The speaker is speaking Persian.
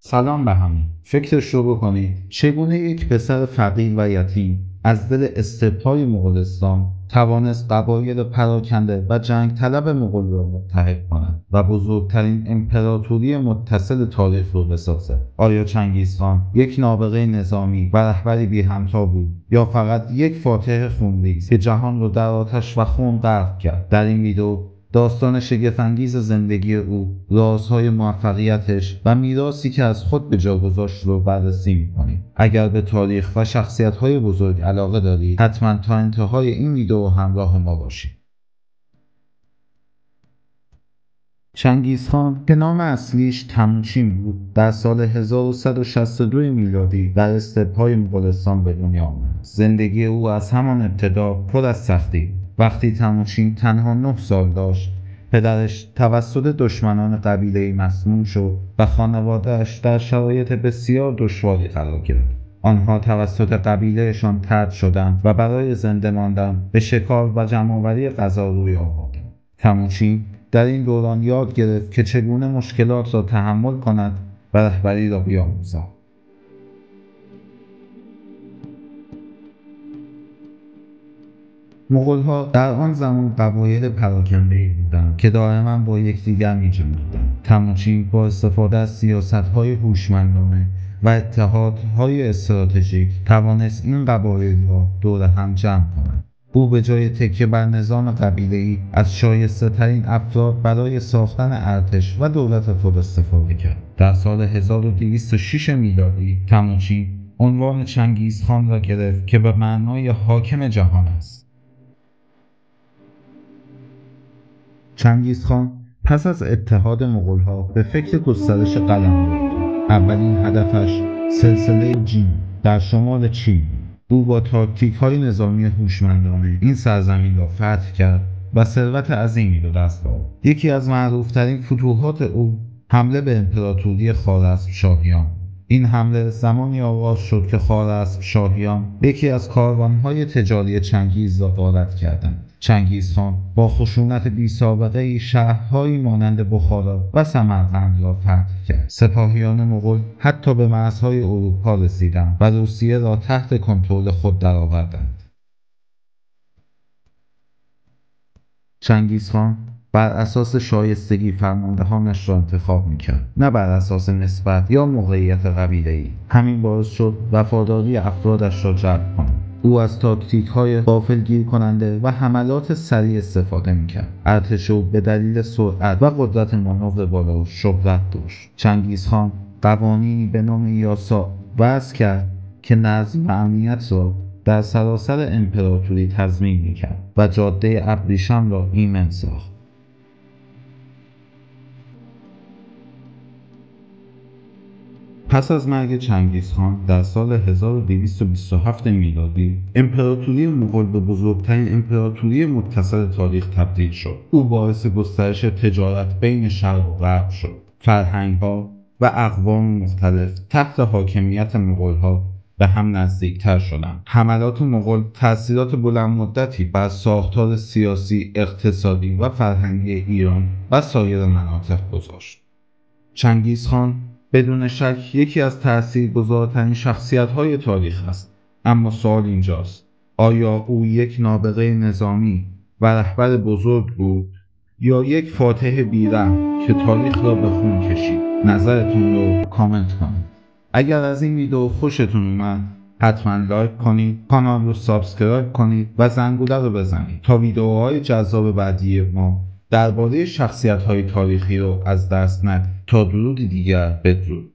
سلام به همه. فکرش رو بکنید چگونه یک پسر فقیر و یتیم از دل استبهای مغولستان توانست قبایل پراکنده و جنگ طلب مغول را متحد کند و بزرگترین امپراتوری متصل تاریخ رو بسازد. آیا چنگیزخان یک نابغه نظامی و رهبری بی همتا بود یا فقط یک فاتح خونریز که جهان رو در آتش و خون غرق کرد؟ در این ویدیو داستان شگفت‌انگیز زندگی او، رازهای موفقیتش و میراثی که از خود به جا گذاشت رو بررسی می‌کنیم. اگر به تاریخ و شخصیت‌های بزرگ علاقه دارید، حتما تا انتهای این ویدیو همراه ما باشید. چنگیزخان که نام اصلیش تموچین بود، در سال 1162 میلادی در استپ‌های مغولستان به دنیا آمد. زندگی او از همان ابتدا پر از سختی بود. وقتی تموچین تنها 9 سال داشت، پدرش توسط دشمنان قبیله‌ای مسموم شد و خانواده‌اش در شرایط بسیار دشواری قرار گرفت. آنها توسط قبیلهشان طرد شدند و برای زنده ماندن به شکار و جمع‌آوری غذا روی آوردند. تموچین در این دوران یاد گرفت که چگونه مشکلات را تحمل کند و رهبری را بیاموزد. مغول‌ها در آن زمان قبایل پراکنده‌ای بودند که دائما با یکدیگر می‌جنگیدند. تموچین با استفاده از سیاست‌های هوشمندانه و اتحادهای استراتژیک توانست این قبایل را دور هم جمع کند. او به جای تکیه بر نظام قبیله‌ای از شایسته‌ترین افراد برای ساختن ارتش و دولت خود استفاده کرد. در سال 1206 میلادی تموچین عنوان چنگیزخان را گرفت که به معنای حاکم جهان است. چنگیزخان پس از اتحاد مغول‌ها به فکر گسترش قلمرو. اولین هدفش سلسله جین در شمال چین. او با تاکتیک‌های نظامی هوشمندانه این سرزمین را فتح کرد و ثروت عظیمی به دست آورد. یکی از معروف‌ترین فتوحات او حمله به امپراتوری خوارزمشاهیان. این حمله زمانی آغاز شد که خوارزمشاهیان یکی از کاروان‌های تجاری چنگیز را غارت کردند. چنگیزخان با خشونت بی‌سابقه‌ای شهرهایی مانند بخارا و سمرقند را فتح کرد. سپاهیان مغول حتی به مرزهای اروپا رسیدند و روسیه را تحت کنترل خود درآوردند. چنگیزخان بر اساس شایستگی فرماندهانش را انتخاب می‌کرد، نه بر اساس نسبت یا موقعیت قبیله‌ای. همین باعث شد وفاداری افرادش را جلب کند. او از تاکتیک‌های غافلگیر کننده و حملات سریع استفاده می‌کرد. ارتش او به دلیل سرعت و قدرت مانور بالا شهرت داشت. چنگیزخان قوانینی به نام یاسا وضع کرد که نظم و امنیت را در سراسر امپراتوری تضمین می‌کرد و جاده ابریشم را ایمن ساخت. پس از مرگ چنگیزخان در سال 1227 میلادی، امپراتوری مغول به بزرگترین امپراتوری متصل تاریخ تبدیل شد. او باعث گسترش تجارت بین شرق و غرب شد. فرهنگ‌ها و اقوام مختلف تحت حاکمیت مغول‌ها به هم نزدیکتر شدند. حملات مغول تأثیرات بلند مدتی بر ساختار سیاسی، اقتصادی و فرهنگی ایران و سایر مناطق گذاشت. چنگیزخان بدون شک یکی از تأثیرگذارترین شخصیت‌های تاریخ است. اما سوال اینجاست: آیا او یک نابغه نظامی و رهبر بزرگ بود یا یک فاتح بی‌رحم که تاریخ را به خون کشید؟ نظرتون رو کامنت کنید. اگر از این ویدیو خوشتون اومد حتما لایک کنید، کانال رو سابسکرایب کنید و زنگوله رو بزنید تا ویدیوهای جذاب بعدی ما درباره شخصیت‌های تاریخی رو از دست ندید. تا درودی دیگر، بدرود.